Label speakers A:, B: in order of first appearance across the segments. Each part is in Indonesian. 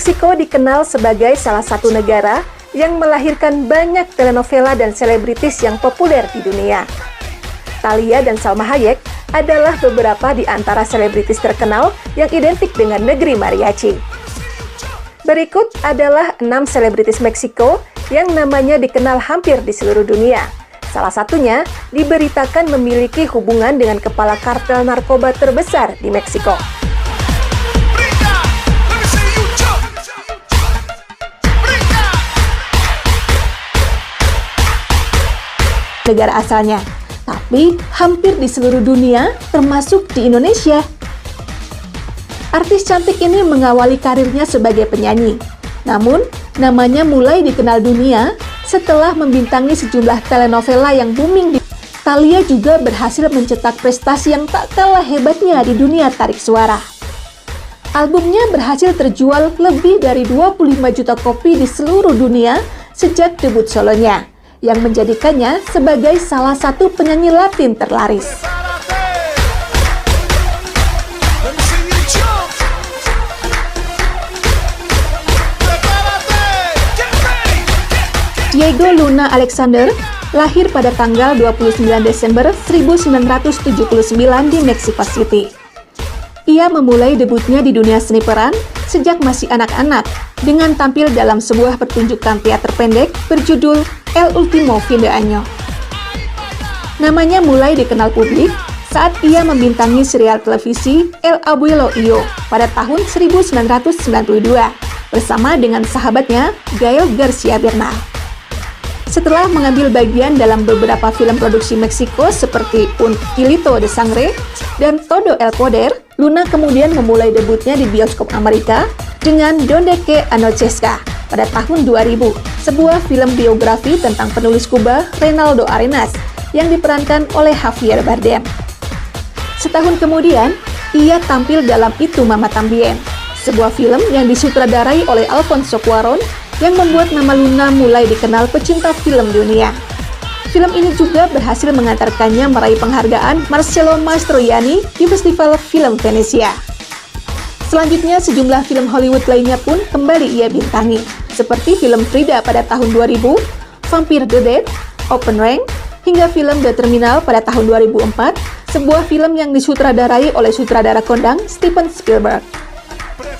A: Meksiko dikenal sebagai salah satu negara yang melahirkan banyak telenovela dan selebritis yang populer di dunia. Thalia dan Salma Hayek adalah beberapa di antara selebritis terkenal yang identik dengan negeri mariachi. Berikut adalah 6 selebritis Meksiko yang namanya dikenal hampir di seluruh dunia. Salah satunya diberitakan memiliki hubungan dengan kepala kartel narkoba terbesar di Meksiko. Negara asalnya, tapi hampir di seluruh dunia, termasuk di Indonesia. Artis cantik ini mengawali karirnya sebagai penyanyi, namun namanya mulai dikenal dunia setelah membintangi sejumlah telenovela yang booming. Thalia juga berhasil mencetak prestasi yang tak kalah hebatnya di dunia tarik suara. Albumnya berhasil terjual lebih dari 25 juta kopi di seluruh dunia sejak debut solonya, yang menjadikannya sebagai salah satu penyanyi Latin terlaris. Diego Luna Alexander lahir pada tanggal 29 Desember 1979 di Mexico City. Ia memulai debutnya di dunia seni peran sejak masih anak-anak dengan tampil dalam sebuah pertunjukan teater pendek berjudul El Último Fin de Año. Namanya mulai dikenal publik saat ia membintangi serial televisi El Abuelo Io pada tahun 1992 bersama dengan sahabatnya Gael García Bernal. Setelah mengambil bagian dalam beberapa film produksi Meksiko seperti Un Kilito de Sangre dan Todo el Poder, Luna kemudian memulai debutnya di bioskop Amerika dengan Donde que Anochezca pada tahun 2000, sebuah film biografi tentang penulis Kuba Reinaldo Arenas yang diperankan oleh Javier Bardem. Setahun kemudian, ia tampil dalam Itu Mama Tambien, sebuah film yang disutradarai oleh Alfonso Cuarón yang membuat nama Luna mulai dikenal pecinta film dunia. Film ini juga berhasil mengantarkannya meraih penghargaan Marcello Mastroianni di Festival Film Venesia. Selanjutnya, sejumlah film Hollywood lainnya pun kembali ia bintangi, seperti film Frida pada tahun 2000, Vampire the Dead, Open Range, hingga film The Terminal pada tahun 2004, sebuah film yang disutradarai oleh sutradara kondang Steven Spielberg.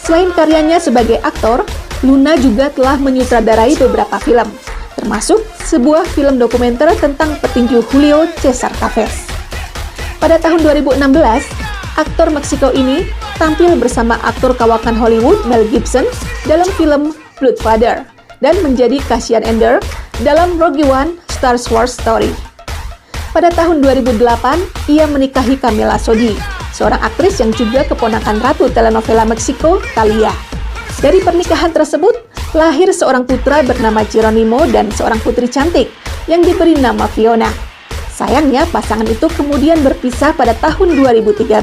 A: Selain karyanya sebagai aktor, Luna juga telah menyutradarai beberapa film, termasuk sebuah film dokumenter tentang petinju Julio Cesar Chavez. Pada tahun 2016, aktor Meksiko ini tampil bersama aktor kawakan Hollywood Mel Gibson dalam film Bloodfather dan menjadi Cassian Andor dalam Rogue One Star Wars Story. Pada tahun 2008, ia menikahi Camila Sodi, seorang aktris yang juga keponakan ratu telenovela Meksiko, Thalia. Dari pernikahan tersebut, lahir seorang putra bernama Geronimo dan seorang putri cantik yang diberi nama Fiona. Sayangnya, pasangan itu kemudian berpisah pada tahun 2013.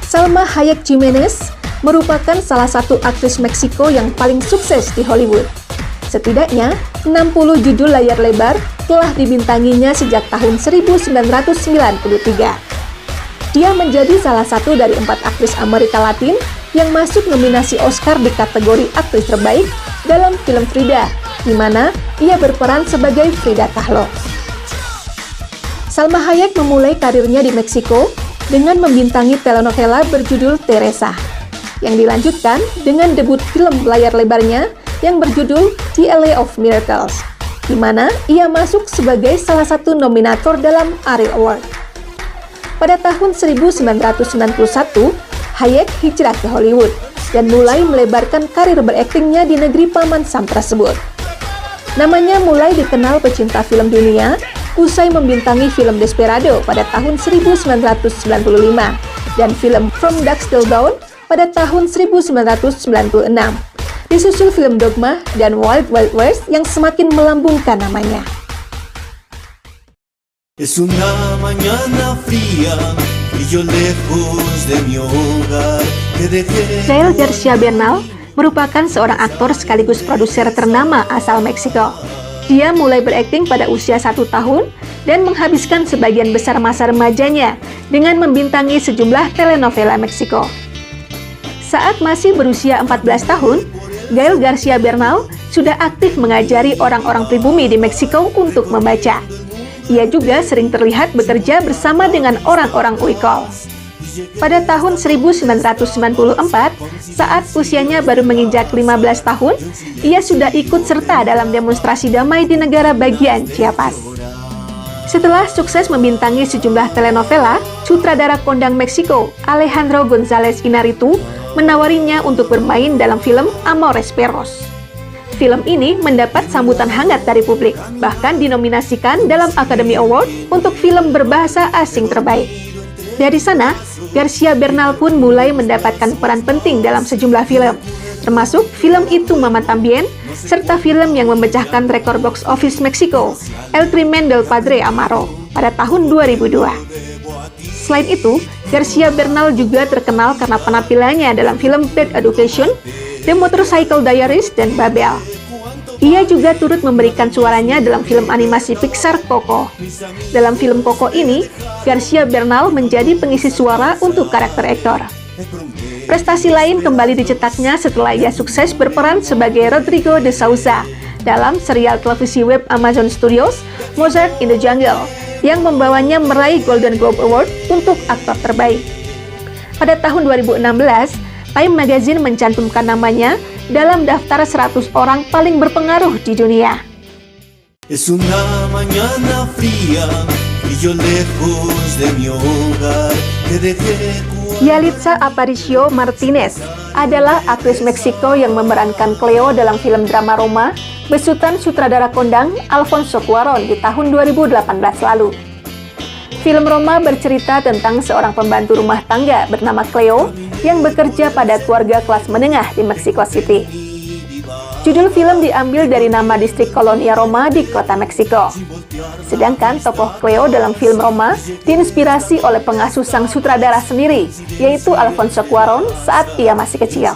A: Salma Hayek Jimenez merupakan salah satu aktris Meksiko yang paling sukses di Hollywood. Setidaknya 60 judul layar lebar telah dibintanginya sejak tahun 1993. Dia menjadi salah satu dari 4 aktris Amerika Latin yang masuk nominasi Oscar di kategori aktris terbaik dalam film Frida, di mana ia berperan sebagai Frida Kahlo. Salma Hayek memulai karirnya di Meksiko dengan membintangi telenovela berjudul Teresa, yang dilanjutkan dengan debut film layar lebarnya yang berjudul The LA of Miracles, di mana ia masuk sebagai salah satu nominator dalam ARIE Award. Pada tahun 1991, Hayek hijrah ke Hollywood dan mulai melebarkan karir beraktingnya di negeri paman Sam tersebut. Namanya mulai dikenal pecinta film dunia usai membintangi film Desperado pada tahun 1995 dan film From Dusk Till Dawn pada tahun 1996. Disusul film Dogma dan Wild Wild West yang semakin melambungkan namanya. Es una mañana fría y yo lejos de mi hogar te dejé. Gael García Bernal merupakan seorang aktor sekaligus produser ternama asal Meksiko. Dia mulai berakting pada usia 1 tahun dan menghabiskan sebagian besar masa remajanya dengan membintangi sejumlah telenovela Meksiko. Saat masih berusia 14 tahun, Gael Garcia Bernal sudah aktif mengajari orang-orang pribumi di Meksiko untuk membaca. Ia juga sering terlihat bekerja bersama dengan orang-orang Uighur. Pada tahun 1994, saat usianya baru menginjak 15 tahun, ia sudah ikut serta dalam demonstrasi damai di negara bagian Chiapas. Setelah sukses membintangi sejumlah telenovela, sutradara kondang Meksiko, Alejandro González Iñárritu, menawarinya untuk bermain dalam film Amores Perros. Film ini mendapat sambutan hangat dari publik, bahkan dinominasikan dalam Academy Award untuk film berbahasa asing terbaik. Dari sana, Garcia Bernal pun mulai mendapatkan peran penting dalam sejumlah film, termasuk film Itu Mama Tambien, serta film yang memecahkan rekor box office Meksiko, El Crimen del Padre Amaro, pada tahun 2002. Selain itu, Garcia Bernal juga terkenal karena penampilannya dalam film Bad Education, The Motorcycle Diaries, dan Babel. Ia juga turut memberikan suaranya dalam film animasi Pixar Coco. Dalam film Coco ini, Garcia Bernal menjadi pengisi suara untuk karakter aktor. Prestasi lain kembali dicetaknya setelah ia sukses berperan sebagai Rodrigo de Souza dalam serial televisi web Amazon Studios, Mozart in the Jungle, yang membawanya meraih Golden Globe Award untuk aktor terbaik. Pada tahun 2016, Time Magazine mencantumkan namanya dalam daftar 100 orang paling berpengaruh di dunia. Yalitza Aparicio Martinez adalah aktris Meksiko yang memerankan Cleo dalam film drama Roma besutan sutradara kondang Alfonso Cuarón di tahun 2018 lalu. Film Roma bercerita tentang seorang pembantu rumah tangga bernama Cleo yang bekerja pada keluarga kelas menengah di Mexico City. Judul film diambil dari nama distrik Kolonia Roma di kota Meksiko. Sedangkan tokoh Cleo dalam film Roma diinspirasi oleh pengasuh sang sutradara sendiri, yaitu Alfonso Cuarón saat ia masih kecil.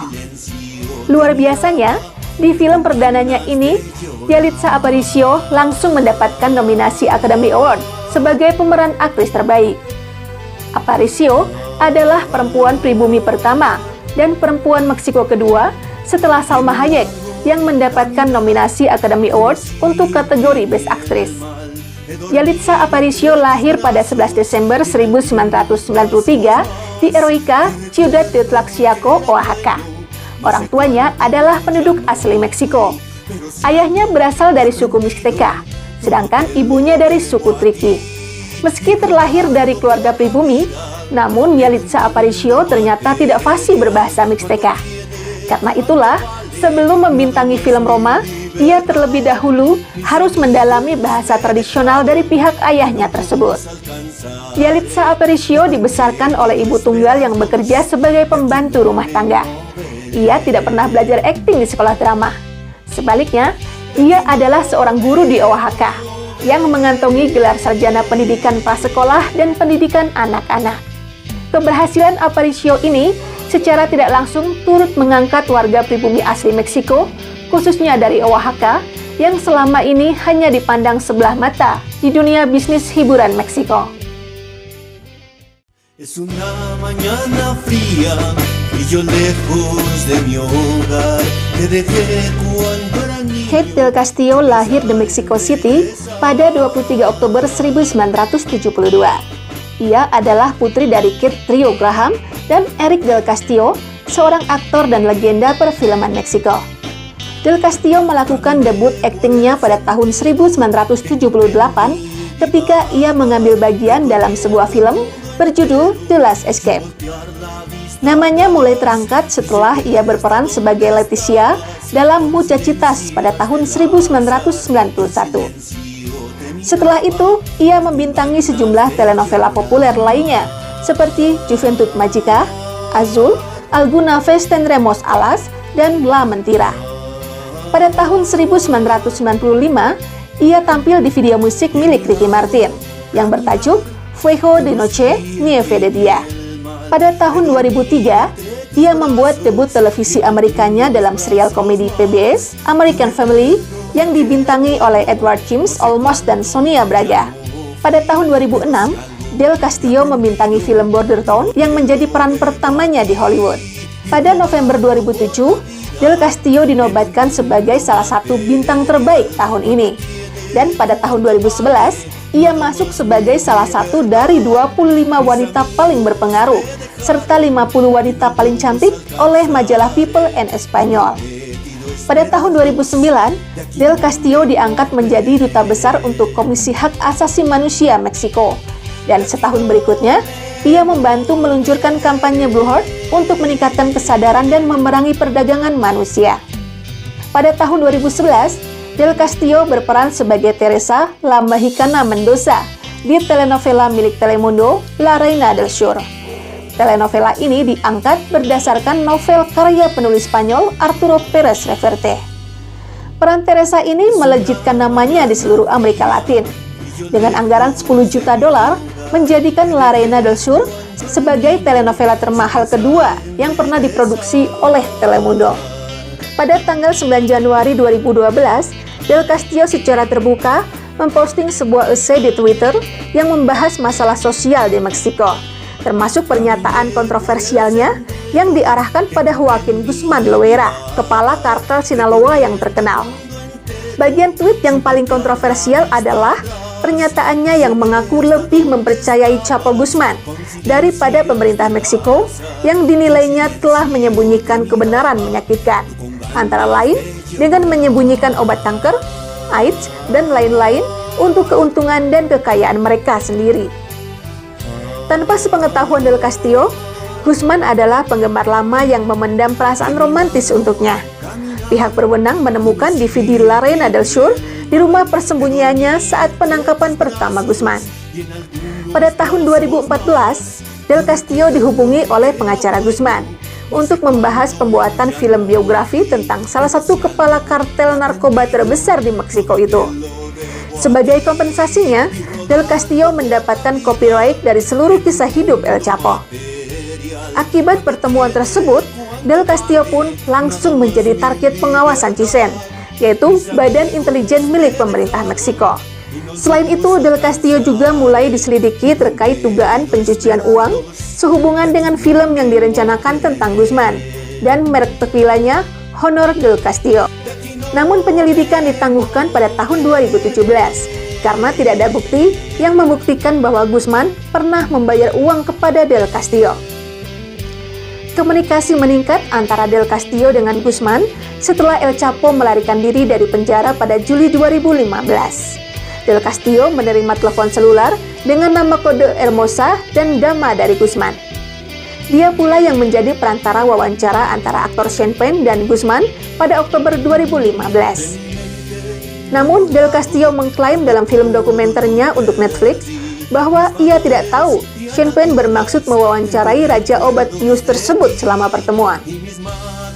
A: Luar biasanya, di film perdananya ini, Yalitza Aparicio langsung mendapatkan nominasi Academy Award sebagai pemeran aktris terbaik. Aparicio adalah perempuan pribumi pertama dan perempuan Meksiko kedua setelah Salma Hayek yang mendapatkan nominasi Academy Awards untuk kategori Best Actress. Yalitza Aparicio lahir pada 11 Desember 1993 di Heroica, Ciudad de Tlaxiaco, Oaxaca. Orang tuanya adalah penduduk asli Meksiko. Ayahnya berasal dari suku Mixteca, sedangkan ibunya dari suku Triqui. Meski terlahir dari keluarga pribumi, namun Yalitza Aparicio ternyata tidak fasih berbahasa Mixteca. Karena itulah, sebelum membintangi film Roma, dia terlebih dahulu harus mendalami bahasa tradisional dari pihak ayahnya tersebut. Yalitza Aparicio dibesarkan oleh ibu tunggal yang bekerja sebagai pembantu rumah tangga. Ia tidak pernah belajar akting di sekolah drama. Sebaliknya, ia adalah seorang guru di Oaxaca yang mengantongi gelar sarjana pendidikan prasekolah dan pendidikan anak-anak. Keberhasilan Aparicio ini secara tidak langsung turut mengangkat warga pribumi asli Meksiko, khususnya dari Oaxaca, yang selama ini hanya dipandang sebelah mata di dunia bisnis hiburan Meksiko. Kate del Castillo lahir di Mexico City pada 23 Oktober 1972. Ia adalah putri dari Kate Trio Graham dan Eric del Castillo, seorang aktor dan legenda perfilman Meksiko. Del Castillo melakukan debut aktingnya pada tahun 1978 ketika ia mengambil bagian dalam sebuah film berjudul The Last Escape. Namanya mulai terangkat setelah ia berperan sebagai Leticia dalam Muchachitas pada tahun 1991. Setelah itu, ia membintangi sejumlah telenovela populer lainnya, seperti Juventud Magica, Azul, Alguna vez tendremos alas, dan La Mentira. Pada tahun 1995, ia tampil di video musik milik Ricky Martin, yang bertajuk Fuego de Noche, Nieve de Dia. Pada tahun 2003, ia membuat debut televisi Amerikanya dalam serial komedi PBS, American Family, yang dibintangi oleh Edward James Olmos dan Sonia Braga. Pada tahun 2006, Del Castillo membintangi film Border Town yang menjadi peran pertamanya di Hollywood. Pada November 2007, Del Castillo dinobatkan sebagai salah satu bintang terbaik tahun ini. Dan pada tahun 2011, ia masuk sebagai salah satu dari 25 wanita paling berpengaruh, serta 50 wanita paling cantik oleh majalah People en Español. Pada tahun 2009, Del Castillo diangkat menjadi duta besar untuk Komisi Hak Asasi Manusia Meksiko. Dan setahun berikutnya, ia membantu meluncurkan kampanye Blue Heart untuk meningkatkan kesadaran dan memerangi perdagangan manusia. Pada tahun 2011, Del Castillo berperan sebagai Teresa La Mexicana Mendoza di telenovela milik Telemundo, La Reina del Sur. Telenovela ini diangkat berdasarkan novel karya penulis Spanyol Arturo Pérez Reverte. Peran Teresa ini melejitkan namanya di seluruh Amerika Latin. Dengan anggaran $10 juta, menjadikan La Reina del Sur sebagai telenovela termahal kedua yang pernah diproduksi oleh Telemundo. Pada tanggal 9 Januari 2012, Del Castillo secara terbuka memposting sebuah esai di Twitter yang membahas masalah sosial di Meksiko, termasuk pernyataan kontroversialnya yang diarahkan pada Joaquin Guzman Loera, kepala kartel Sinaloa yang terkenal. Bagian tweet yang paling kontroversial adalah pernyataannya yang mengaku lebih mempercayai Chapo Guzman daripada pemerintah Meksiko yang dinilainya telah menyembunyikan kebenaran menyakitkan, antara lain dengan menyembunyikan obat kanker, AIDS, dan lain-lain untuk keuntungan dan kekayaan mereka sendiri. Tanpa sepengetahuan Del Castillo, Guzman adalah penggemar lama yang memendam perasaan romantis untuknya. Pihak berwenang menemukan DVD La Reina del Sur di rumah persembunyiannya saat penangkapan pertama Guzman. Pada tahun 2014, Del Castillo dihubungi oleh pengacara Guzman untuk membahas pembuatan film biografi tentang salah satu kepala kartel narkoba terbesar di Meksiko itu. Sebagai kompensasinya, Del Castillo mendapatkan copyright dari seluruh kisah hidup El Chapo. Akibat pertemuan tersebut, Del Castillo pun langsung menjadi target pengawasan CISEN, yaitu Badan Intelijen milik pemerintah Meksiko. Selain itu, Del Castillo juga mulai diselidiki terkait dugaan pencucian uang sehubungan dengan film yang direncanakan tentang Guzman dan merek tequilanya Honor del Castillo. Namun penyelidikan ditangguhkan pada tahun 2017 karena tidak ada bukti yang membuktikan bahwa Guzman pernah membayar uang kepada Del Castillo. Komunikasi meningkat antara Del Castillo dengan Guzman setelah El Chapo melarikan diri dari penjara pada Juli 2015. Del Castillo menerima telepon selular dengan nama kode Hermosa dan Dama dari Guzman. Dia pula yang menjadi perantara wawancara antara aktor Sean Penn dan Guzman pada Oktober 2015. Namun, Del Castillo mengklaim dalam film dokumenternya untuk Netflix bahwa ia tidak tahu Sean Penn bermaksud mewawancarai Raja Obat Bius tersebut selama pertemuan.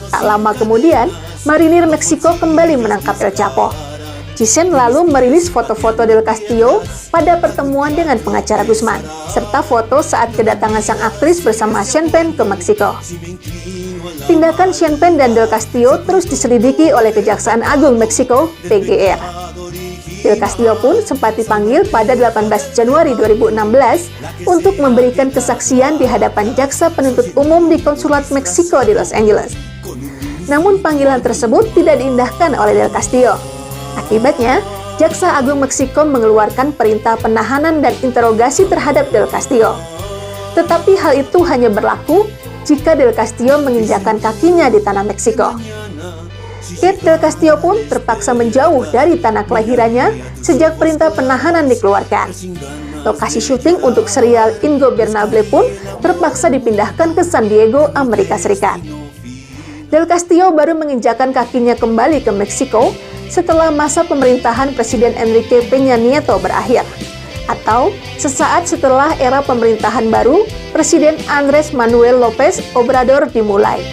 A: Tak lama kemudian, marinir Meksiko kembali menangkap El Chapo. CISEN lalu merilis foto-foto Del Castillo pada pertemuan dengan pengacara Guzman, serta foto saat kedatangan sang aktris bersama Sean Penn ke Meksiko. Tindakan Sean Penn dan Del Castillo terus diselidiki oleh Kejaksaan Agung Meksiko, PGR. Del Castillo pun sempat dipanggil pada 18 Januari 2016 untuk memberikan kesaksian di hadapan Jaksa Penuntut Umum di Konsulat Meksiko di Los Angeles. Namun panggilan tersebut tidak diindahkan oleh Del Castillo. Akibatnya, Jaksa Agung Meksiko mengeluarkan perintah penahanan dan interogasi terhadap Del Castillo. Tetapi hal itu hanya berlaku jika Del Castillo menginjakkan kakinya di tanah Meksiko. Kate Del Castillo pun terpaksa menjauh dari tanah kelahirannya sejak perintah penahanan dikeluarkan. Lokasi syuting untuk serial Ingobernable pun terpaksa dipindahkan ke San Diego, Amerika Serikat. Del Castillo baru menginjakkan kakinya kembali ke Meksiko setelah masa pemerintahan Presiden Enrique Peña Nieto berakhir, atau sesaat setelah era pemerintahan baru Presiden Andrés Manuel López Obrador dimulai.